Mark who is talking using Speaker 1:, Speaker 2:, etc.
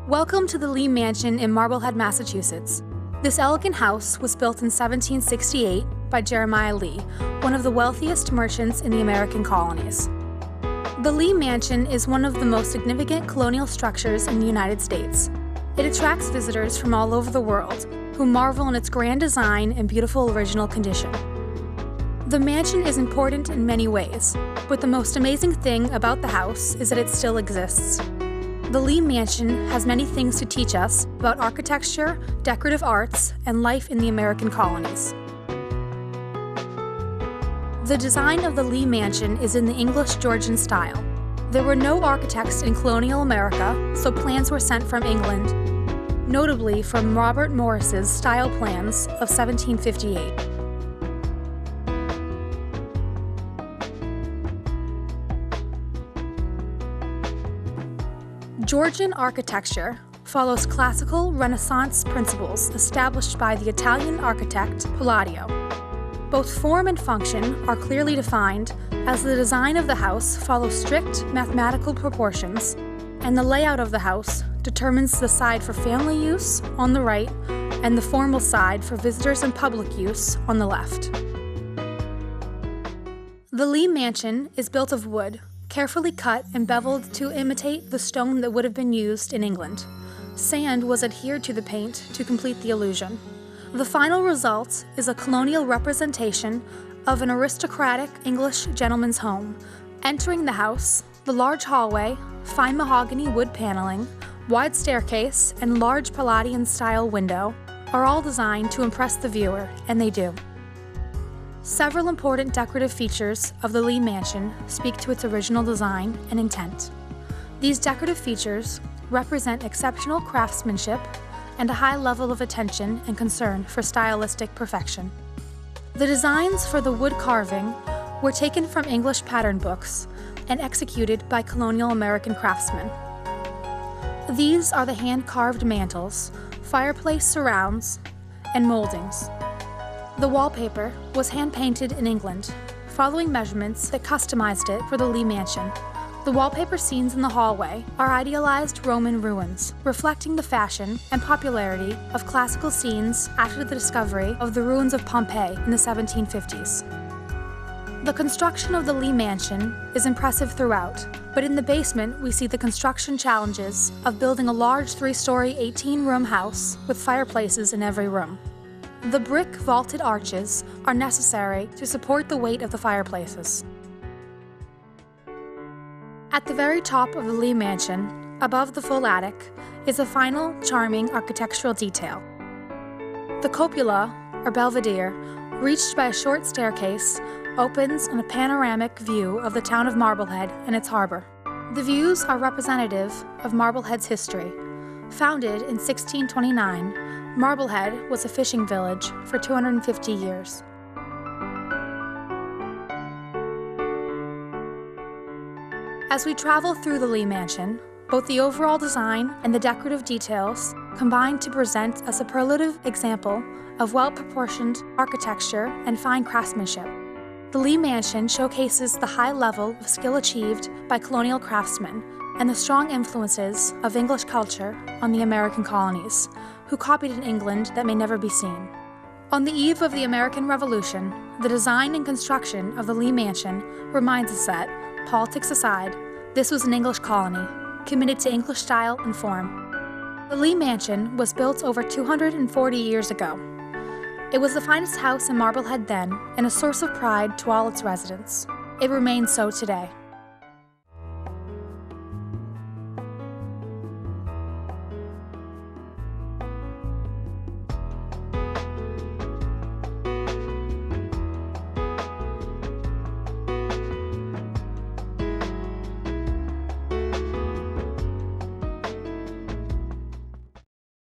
Speaker 1: Welcome to the Lee Mansion in Marblehead, Massachusetts. This elegant house was built in 1768 by Jeremiah Lee, one of the wealthiest merchants in the American colonies. The Lee Mansion is one of the most significant colonial structures in the United States. It attracts visitors from all over the world who marvel in its grand design and beautiful original condition. The mansion is important in many ways, but the most amazing thing about the house is that it still exists. The Lee Mansion has many things to teach us about architecture, decorative arts, and life in the American colonies. The design of the Lee Mansion is in the English Georgian style. There were no architects in colonial America, so plans were sent from England, notably from Robert Morris's style plans of 1758. Georgian architecture follows classical Renaissance principles established by the Italian architect Palladio. Both form and function are clearly defined, as the design of the house follows strict mathematical proportions, and the layout of the house determines the side for family use on the right and the formal side for visitors and public use on the left. The Lee Mansion is built of wood, carefully cut and beveled to imitate the stone that would have been used in England. Sand was adhered to the paint to complete the illusion. The final result is a colonial representation of an aristocratic English gentleman's home. Entering the house, the large hallway, fine mahogany wood paneling, wide staircase, and large Palladian-style window are all designed to impress the viewer, and they do. Several important decorative features of the Lee Mansion speak to its original design and intent. These decorative features represent exceptional craftsmanship and a high level of attention and concern for stylistic perfection. The designs for the wood carving were taken from English pattern books and executed by colonial American craftsmen. These are the hand-carved mantels, fireplace surrounds, and moldings. The wallpaper was hand-painted in England, following measurements that customized it for the Lee Mansion. The wallpaper scenes in the hallway are idealized Roman ruins, reflecting the fashion and popularity of classical scenes after the discovery of the ruins of Pompeii in the 1750s. The construction of the Lee Mansion is impressive throughout, but in the basement we see the construction challenges of building a large 3-story, 18-room house with fireplaces in every room. The brick vaulted arches are necessary to support the weight of the fireplaces. At the very top of the Lee Mansion, above the full attic, is a final, charming architectural detail. The cupola, or belvedere, reached by a short staircase, opens on a panoramic view of the town of Marblehead and its harbor. The views are representative of Marblehead's history. Founded in 1629, Marblehead was a fishing village for 250 years. As we travel through the Lee Mansion, both the overall design and the decorative details combine to present a superlative example of well-proportioned architecture and fine craftsmanship. The Lee Mansion showcases the high level of skill achieved by colonial craftsmen and the strong influences of English culture on the American colonies, who copied in England that may never be seen. On the eve of the American Revolution, the design and construction of the Lee Mansion reminds us that, politics aside, this was an English colony, committed to English style and form. The Lee Mansion was built over 240 years ago. It was the finest house in Marblehead then, and a source of pride to all its residents. It remains so today.